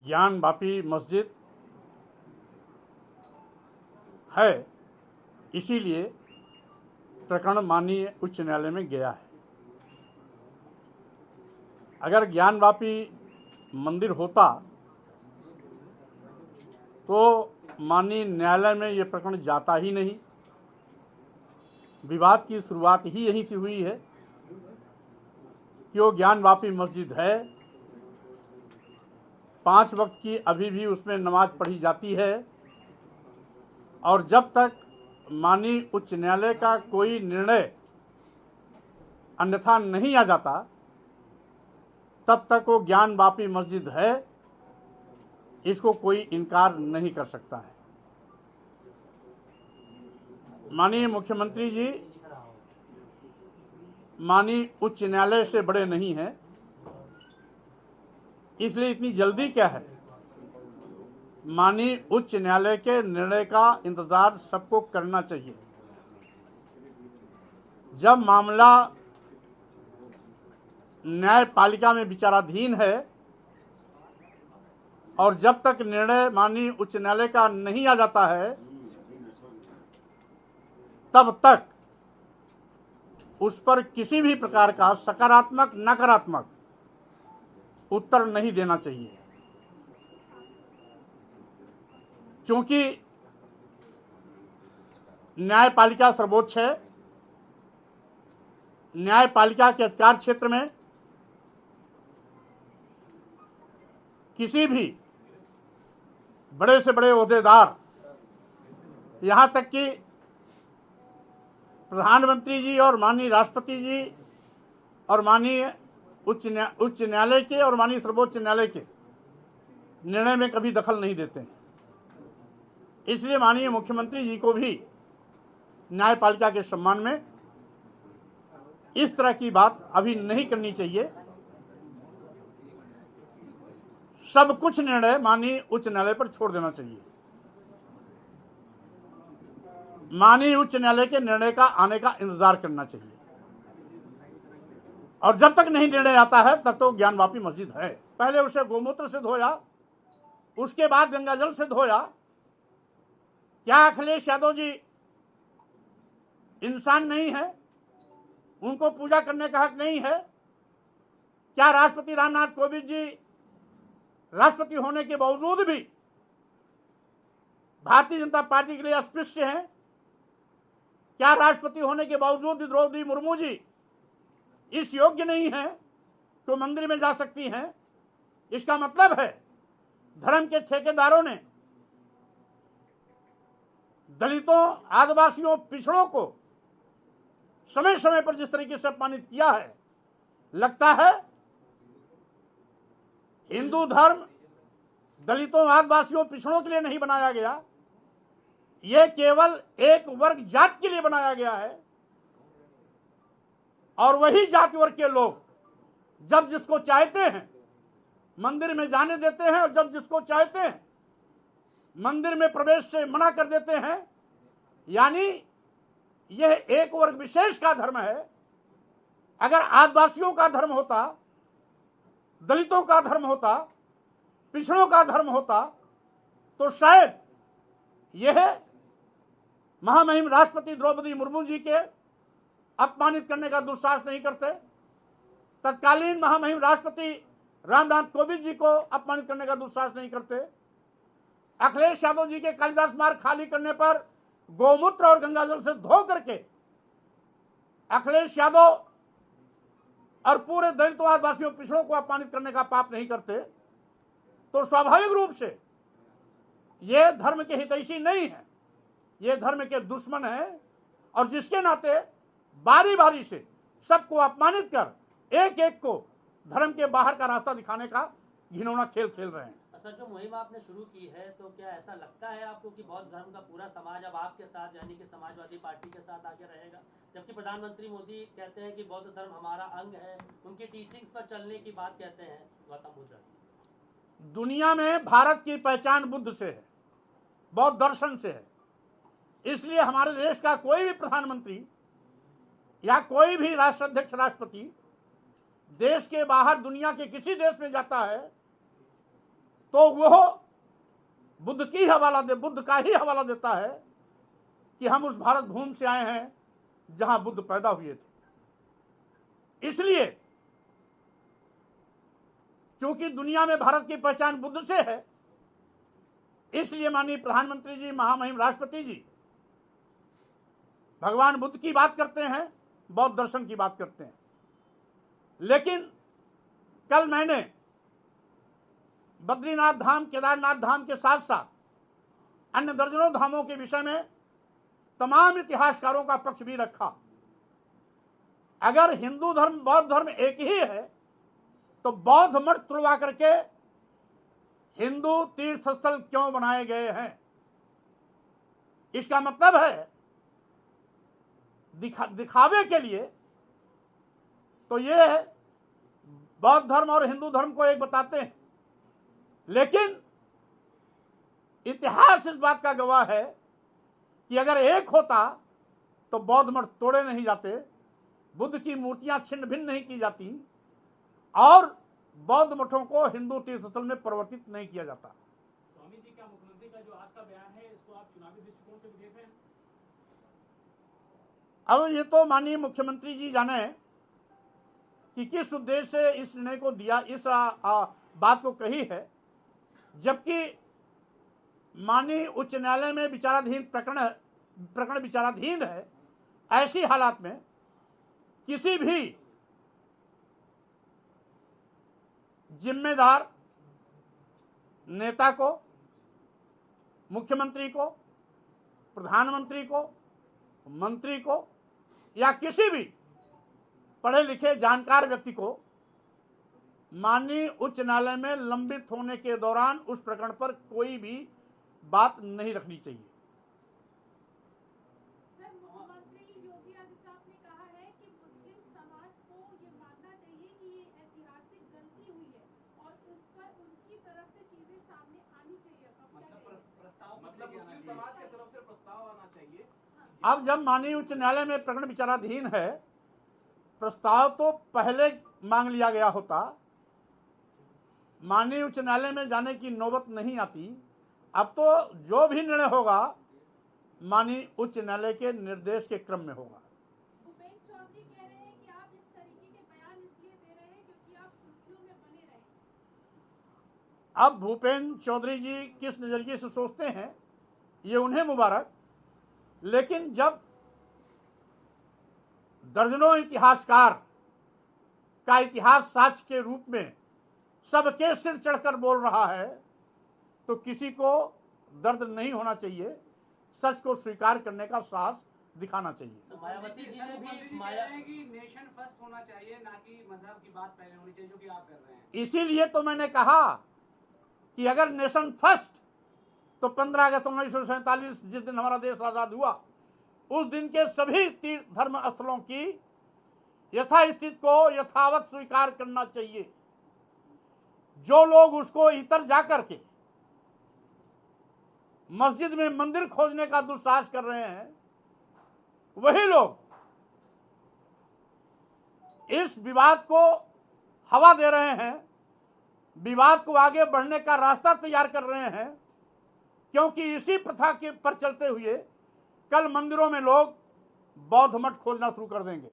ज्ञान वापी मस्जिद है, इसीलिए प्रकरण माननीय उच्च न्यायालय में गया है। अगर ज्ञान वापी मंदिर होता तो माननीय न्यायालय में ये प्रकरण जाता ही नहीं। विवाद की शुरुआत ही यहीं से हुई है कि वो ज्ञान वापी मस्जिद है, 5 वक्त की अभी भी उसमें नमाज पढ़ी जाती है, और जब तक माननीय उच्च न्यायालय का कोई निर्णय अन्यथा नहीं आ जाता तब तक वो ज्ञान वापी मस्जिद है, इसको कोई इनकार नहीं कर सकता है। माननीय मुख्यमंत्री जी माननीय उच्च न्यायालय से बड़े नहीं हैं, इसलिए इतनी जल्दी क्या है। माननीय उच्च न्यायालय के निर्णय का इंतजार सबको करना चाहिए। जब मामला न्यायपालिका में विचाराधीन है और जब तक निर्णय माननीय उच्च न्यायालय का नहीं आ जाता है तब तक उस पर किसी भी प्रकार का सकारात्मक नकारात्मक उत्तर नहीं देना चाहिए, क्योंकि न्यायपालिका सर्वोच्च है। न्यायपालिका के अधिकार क्षेत्र में किसी भी बड़े से बड़े ओहदेदार, यहाँ तक कि प्रधानमंत्री जी और माननीय राष्ट्रपति जी और माननीय उच्च न्यायालय के और माननीय सर्वोच्च न्यायालय के निर्णय में कभी दखल नहीं देते हैं। इसलिए माननीय मुख्यमंत्री जी को भी न्यायपालिका के सम्मान में इस तरह की बात अभी नहीं करनी चाहिए। सब कुछ निर्णय माननीय उच्च न्यायालय पर छोड़ देना चाहिए। माननीय उच्च न्यायालय के निर्णय का आने का इंतजार करना चाहिए, और जब तक नहीं निर्णय आता है तब तो ज्ञान वापी मस्जिद है। पहले उसे गोमूत्र से धोया, उसके बाद गंगाजल से धोया। क्या अखिलेश यादव जी इंसान नहीं है? उनको पूजा करने का हक नहीं है? क्या राष्ट्रपति रामनाथ कोविंद जी राष्ट्रपति होने के बावजूद भी भारतीय जनता पार्टी के लिए अस्पृश्य हैं? क्या राष्ट्रपति होने के बावजूद द्रौपदी मुर्मू जी इस योग्य नहीं है कि वो मंदिर में जा सकती हैं? इसका मतलब है धर्म के ठेकेदारों ने दलितों, आदिवासियों, पिछड़ों को समय समय पर जिस तरीके से अपमानित किया है, लगता है हिंदू धर्म दलितों, आदिवासियों, पिछड़ों के लिए नहीं बनाया गया, यह केवल एक वर्ग जात के लिए बनाया गया है। और वही जाति वर्ग के लोग जब जिसको चाहते हैं मंदिर में जाने देते हैं, और जब जिसको चाहते हैं मंदिर में प्रवेश से मना कर देते हैं। यानी यह एक वर्ग विशेष का धर्म है। अगर आदिवासियों का धर्म होता, दलितों का धर्म होता, पिछड़ों का धर्म होता, तो शायद यह महामहिम राष्ट्रपति द्रौपदी मुर्मू जी के अपमानित करने का दुस्साहस नहीं करते, तत्कालीन महामहिम राष्ट्रपति रामनाथ कोविंद जी को अपमानित करने का दुस्साहस नहीं करते, अखिलेश यादव जी के कालिदास मार्ग खाली करने पर गोमूत्र और गंगाजल से धो करके अखिलेश यादव और पूरे दलितों, आदिवासियों, पिछड़ों को अपमानित करने का पाप नहीं करते, तो स्वाभाविक रूप से ये धर्म के हितैषी नहीं है, ये धर्म के दुश्मन है। और जिसके नाते बारी बारी से सबको अपमानित कर एक एक को धर्म के बाहर का रास्ता दिखाने का घिनौना खेल खेल रहे हैं। सर, जो मुहिम आपने शुरू की है, तो क्या ऐसा लगता है आपको कि बौद्ध धर्म का पूरा समाज अब आपके साथ, यानी कि समाजवादी पार्टी के साथ आगे रहेगा? जबकि प्रधानमंत्री मोदी कहते हैं कि बौद्ध धर्म हमारा अंग है, उनकी टीचिंग्स पर चलने की बात कहते हैं गौतम बुद्ध। दुनिया में भारत की पहचान बुद्ध से है, बौद्ध दर्शन से है। इसलिए हमारे देश का कोई भी प्रधानमंत्री या कोई भी राष्ट्राध्यक्ष, राष्ट्रपति देश के बाहर दुनिया के किसी देश में जाता है तो वो बुद्ध का ही हवाला देता है कि हम उस भारत भूमि से आए हैं जहां बुद्ध पैदा हुए थे। इसलिए क्योंकि दुनिया में भारत की पहचान बुद्ध से है, इसलिए माननीय प्रधानमंत्री जी, महामहिम राष्ट्रपति जी भगवान बुद्ध की बात करते हैं, बौद्ध दर्शन की बात करते हैं। लेकिन कल मैंने बद्रीनाथ धाम, केदारनाथ धाम के साथ साथ अन्य दर्जनों धामों के विषय में तमाम इतिहासकारों का पक्ष भी रखा। अगर हिंदू धर्म, बौद्ध धर्म एक ही है तो बौद्ध मठ तुड़वा करके हिंदू तीर्थ स्थल क्यों बनाए गए हैं? इसका मतलब है दिखावे के लिए तो ये बौद्ध धर्म और हिंदू धर्म को एक बताते हैं, लेकिन इतिहास इस बात का गवाह है कि अगर एक होता तो बौद्ध मठ तोड़े नहीं जाते, बुद्ध की मूर्तियां छिन्न भिन्न नहीं की जाती और बौद्ध मठों को हिंदू तीर्थ स्थल में परिवर्तित नहीं किया जाता। स्वामी जी, क्या मुख्यमंत्री का जो आज का बयान है इसको आप चुनावी दृष्टिकोण से भी देख रहे हैं? अब ये तो माननीय मुख्यमंत्री जी जाने कि किस उद्देश्य से इस निर्णय को दिया, इस बात को कही है, जबकि माननीय उच्च न्यायालय में विचाराधीन प्रकरण विचाराधीन है। ऐसी हालात में किसी भी जिम्मेदार नेता को, मुख्यमंत्री को, प्रधानमंत्री को, मंत्री को या किसी भी पढ़े लिखे जानकार व्यक्ति को माननीय उच्च न्यायालय में लंबित होने के दौरान उस प्रकरण पर कोई भी बात नहीं रखनी चाहिए। सर, मुख्यमंत्री योगी आदित्यनाथ ने कहा है कि मुस्लिम समाज को ये मानना चाहिए कि ये ऐतिहासिक गलती हुई है और उस पर उनकी तरफ से चीजें सामने आनी चाहिए। मतलब मुस्लिम समाज की तरफ से प्रस्ताव आना चाहिए। अब जब माननीय उच्च न्यायालय में प्रकरण विचाराधीन है, प्रस्ताव तो पहले मांग लिया गया होता, माननीय उच्च न्यायालय में जाने की नौबत नहीं आती। अब तो जो भी निर्णय होगा माननीय उच्च न्यायालय के निर्देश के क्रम में होगा। भूपेंद्र चौधरी कह रहे हैं कि आप इस तरीके के बयान इसलिए दे रहे हैं क्योंकि आप सुर्खियों में बने रहे। अब भूपेंद्र चौधरी जी किस नजरिए से सोचते हैं ये उन्हें मुबारक, लेकिन जब दर्जनों इतिहासकार का इतिहास साक्ष्य के रूप में सबके सिर चढ़कर बोल रहा है तो किसी को दर्द नहीं होना चाहिए, सच को स्वीकार करने का साहस दिखाना चाहिए। तो मायावती जी ने भी कि नेशन फर्स्ट होना चाहिए, ना कि मजहब की बात पहले होनी चाहिए, जो कि आप कर रहे हैं। इसीलिए तो मैंने कहा कि अगर नेशन फर्स्ट तो 15 अगस्त 1947 जिस दिन हमारा देश आजाद हुआ उस दिन के सभी तीर्थ धर्म स्थलों की यथास्थिति को यथावत स्वीकार करना चाहिए। जो लोग उसको इतर जाकर के मस्जिद में मंदिर खोजने का दुस्साहस कर रहे हैं, वही लोग इस विवाद को हवा दे रहे हैं, विवाद को आगे बढ़ने का रास्ता तैयार कर रहे हैं, क्योंकि इसी प्रथा के पर चलते हुए कल मंदिरों में लोग बौद्ध मठ खोजना शुरू कर देंगे।